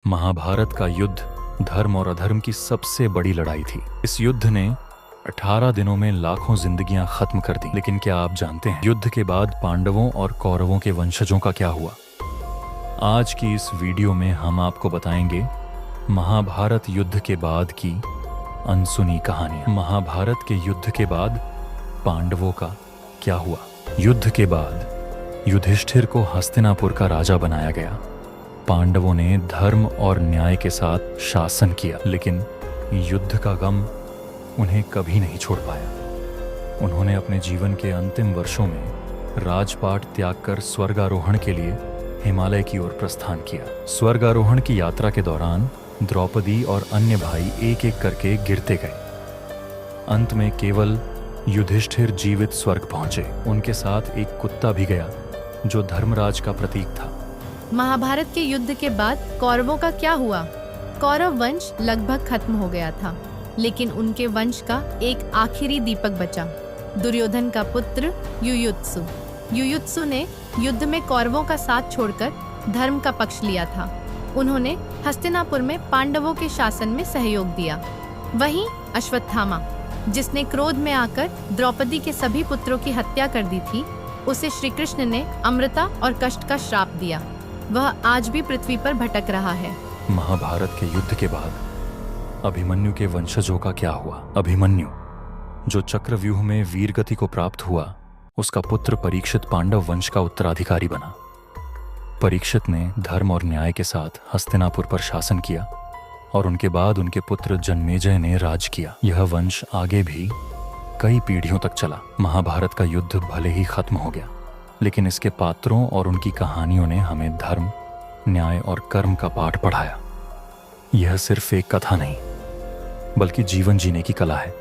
महाभारत का युद्ध धर्म और अधर्म की सबसे बड़ी लड़ाई थी। इस युद्ध ने 18 दिनों में लाखों जिंदगियां खत्म कर दी। लेकिन क्या आप जानते हैं युद्ध के बाद पांडवों और कौरवों के वंशजों का क्या हुआ? आज की इस वीडियो में हम आपको बताएंगे महाभारत युद्ध के बाद की अनसुनी कहानियां। महाभारत के युद्ध के बाद पांडवों का क्या हुआ? युद्ध के बाद युधिष्ठिर को हस्तिनापुर का राजा बनाया गया। पांडवों ने धर्म और न्याय के साथ शासन किया, लेकिन युद्ध का गम उन्हें कभी नहीं छोड़ पाया। उन्होंने अपने जीवन के अंतिम वर्षों में राजपाट त्याग कर स्वर्गारोहण के लिए हिमालय की ओर प्रस्थान किया। स्वर्गारोहण की यात्रा के दौरान द्रौपदी और अन्य भाई एक एक करके गिरते गए। अंत में केवल युधिष्ठिर जीवित स्वर्ग पहुंचे। उनके साथ एक कुत्ता भी गया जो धर्मराज का प्रतीक था। महाभारत के युद्ध के बाद कौरवों का क्या हुआ? कौरव वंश लगभग खत्म हो गया था, लेकिन उनके वंश का एक आखिरी दीपक बचा, दुर्योधन का पुत्र युयुत्सु। युयुत्सु ने युद्ध में कौरवों का साथ छोड़कर धर्म का पक्ष लिया था। उन्होंने हस्तिनापुर में पांडवों के शासन में सहयोग दिया। वहीं अश्वत्थामा, जिसने क्रोध में आकर द्रौपदी के सभी पुत्रों की हत्या कर दी थी, उसे श्री कृष्ण ने अमृता और कष्ट का श्राप दिया। वह आज भी पृथ्वी पर भटक रहा है। महाभारत के युद्ध के बाद अभिमन्यु के वंशजों का क्या हुआ? अभिमन्यु, जो चक्रव्यूह में वीरगति को प्राप्त हुआ, उसका पुत्र परीक्षित पांडव वंश का उत्तराधिकारी बना। परीक्षित ने धर्म और न्याय के साथ हस्तिनापुर पर शासन किया और उनके बाद उनके पुत्र जन्मेजय ने राज किया। यह वंश आगे भी कई पीढ़ियों तक चला। महाभारत का युद्ध भले ही खत्म हो गया, लेकिन इसके पात्रों और उनकी कहानियों ने हमें धर्म, न्याय और कर्म का पाठ पढ़ाया। यह सिर्फ एक कथा नहीं, बल्कि जीवन जीने की कला है।